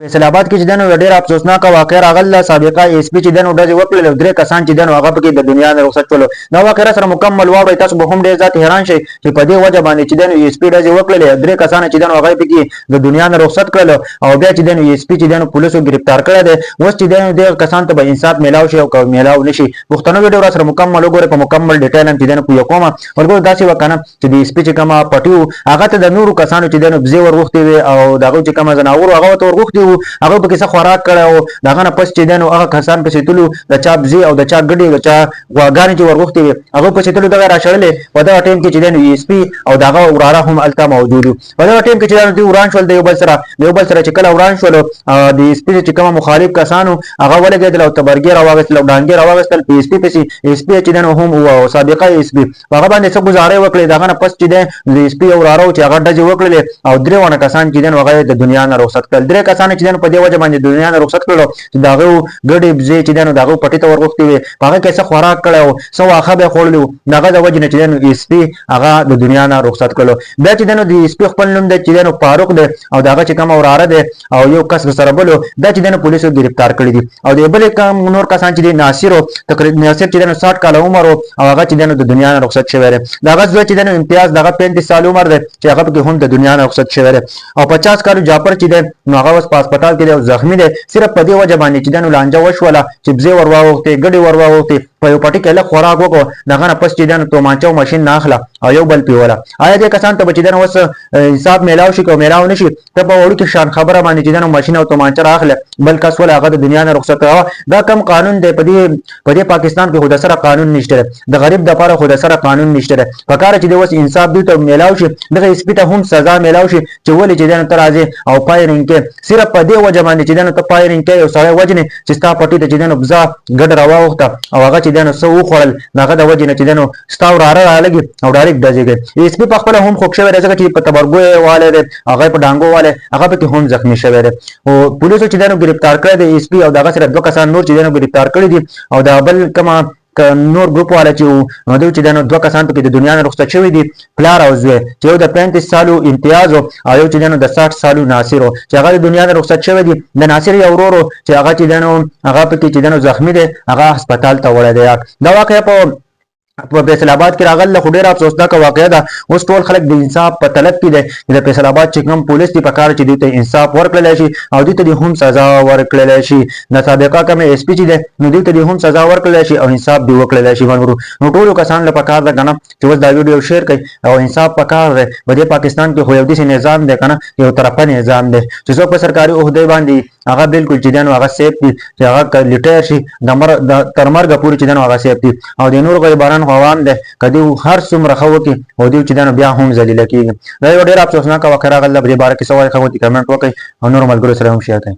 فیصل آباد کې چې دنو ډېر افسوسناک واقعه راغله. سابقه ایس پی چې دنو ډزې وکړلې، درې کسان چې دنو هغه پکې د دنیا نه رخصت شول. دا واقعه سره مکمل واورئ، تاسو به هم ډېر زیات حیران شئ چې په دې وجه باندې چې دنو ایس پی ډزې وکړلې، درې کسان چې دنو هغه پکې د دنیا نه رخصت کړل او بیا چې دنو ایس پی چې دنو پولیسو گرفتار کړی دی. اوس چې دنو دغه کسان ته به انصاف میلاو شي او که میلاو نشي، پښتنو ویډیو را سره مکمل وګورئ، په مکمل ډیټیل هم چې دنو پوهه کومه. ورګور داسې وکنه چې د ایس پی چې کومه پټیو هغه ته د نورو کسانو چې دنو بزې ورغوښتي وي او دغه چې کومه زناور هغه ته ورغوښتي وو، هغه پکې څه خوراک کړی او دغه نه پس چې دنو هغه کسان پسې تلو د چا بزې او د چا ګډې د چا غواګانې چې ورغوښتي وي هغه پسې تلو دغه راشړلې. په دغه ټایم کې چې دنو ایس پی او دغه وراره هم هلته موجود وو. په دغه ټایم کې چې دنو دوی وران شول د یو بل سره چې کله وران شول د ایس پی چې کومه مخالف کسانو هغه ولګېدل او تبرګې راواغېستل او ډانګې راواغېستل په ایس پی پسې. ایس پی چې دنو هم او سابقه ایس پی هغه باندې څه ګزارې وکړې. دغه نه پس چې د ایس پی او وراره چې هغه ډزې وکړلې او درې ونه کسان چې دنو هغه د دنیا نه رخصت کړل. درې کسان چې دنو په دې وجه باندې د دنیا نه رخصت کړل چې دغه ګډې بزې چې دنو دغه پټي ته ورغوښتي وي، هغه کې څه خوراک کړی او څه واښه به خوړلي وو، دغه د وجې نه چې دنو ایس پی هغه د دنیا نه رخصت کړلو. بیا چې دنو د ایس پی خپل نوم دی چې دنو فاروق دی او دغه چې کومه وراره دی او یو کس سره بل دا چې دنو پولیسو گرفتار کړی دي. او د بل کوم نور کسان چې دی ناصر تقریبا ناصر چې دنو 60 کال عمر او هغه چې دنو د دنیا نه رخصت شوی دی. دغه زوی چې دنو امتیاز دغه 35 سال عمر دی چې هغه پکې هم د دنیا نه رخصت شوی دی. او 50 کال جعفر چې دی نو هغه اوس په هسپتال کې دی او زخمی دی، صرف په دې وجه باندې چې دنو لانجه وشوله چې بزې ورواوښتې ګډې ورواوښتې په یو پټي کې لږ خوراک وکړو، دغه نه پس چې دنو تومانچه او ماشین نه اخله او یو بل پیوله. آیا دې کسان ته به چې دنو اوس انصاف میلاو شي که میلاو نشي، ته په وړوکې شان خبره باندې چې دنو ماشین او تومانچه رااخله بل کس ول هغه د دنیا نه رخصت کړه. دا کم قانون دی په دې پاکستان کې خو د سره قانون نشته، د غریب د لپاره خو د سره قانون نشته. په کار چې د اوس انصاف دوی ته میلاو شي، دغه ایس پی ته هم سزا میلاو شي چې ولې چې دنو ته راځي او فایرینګ کې صرف په دې وجه باندې چې دنو ته فایرینګ کوي او سړی وجنې چې ستا پټي ته چې دنو بزه ګډ راواوښته او هغه چې دنو څه وخوړل هغه د وجې نه چې دنو ستا وراره رالګي او ډایرکټ ډزې کوي. ایس پی په خپله هم خوږ شوی دی ځکه چې په تبرګو یې والی دی، هغه په ډانګو والی هغه پکې هم زخمي شوی دی. او پولیسو چې دنو گرفتار کړی دی ایس پی او دغه سره دوه کسان نور چې دنو گرفتار کړي دي او دا بل کومه نور ګروپ والا چې نو دوی چې دنو دوه کسان پکې د دنیا نه رخصت شوي دي، پلار او زوی چې یو د 35 سالو امتیاز او یو چې دنو د 60 سالو ناصر چې هغه د دنیا نه رخصت شوی دي. د ناصر یو ورور چې هغه چې دنو هغه پکې چې دنو زخمی دی هغه هسپتال ته وړی دی. دا واقعه په فیصل آباد کې راغله، خو ډېره افسوسناکه واقعه ده. اوس ټول خلک د انصاف په طلب کې دی چې د فیصل آباد چې کوم پولیس دي په کار چې دوی ته انصاف ورکړلی شي او دوی ته هم سزا ورکړلی شي. د سابقه کوم ایس پی چې دی نو دوی ته هم سزا ورکړلی شي او انصاف دی وکړلی شي. نو ټولو کسانو له پکار ده که نه چې اوس دا ویډیو شیر کړئ او انصاف پکار دی. په دې پاکستان کې خو یو داسې نظام دی که نه، یو طرفه نظام دی چې څوک په سرکاري عهدې باندې هغه بالکل چې دنو هغه سیف دي چې هغه لیټر شي تر مرګه پورې چې دنو هغه سیف دي. او د نور غریبانو خو عوام دی که دوی هر څومره ښه وکړي او دوی چې دنو بیا هم ذلیله کېږي. دا یو ډېره افسوسناکه واقعه راغله. په دې باره کې څه وایي ښه کمنټ وکړئ او نورو ملګرو سره هم شیر کړئ.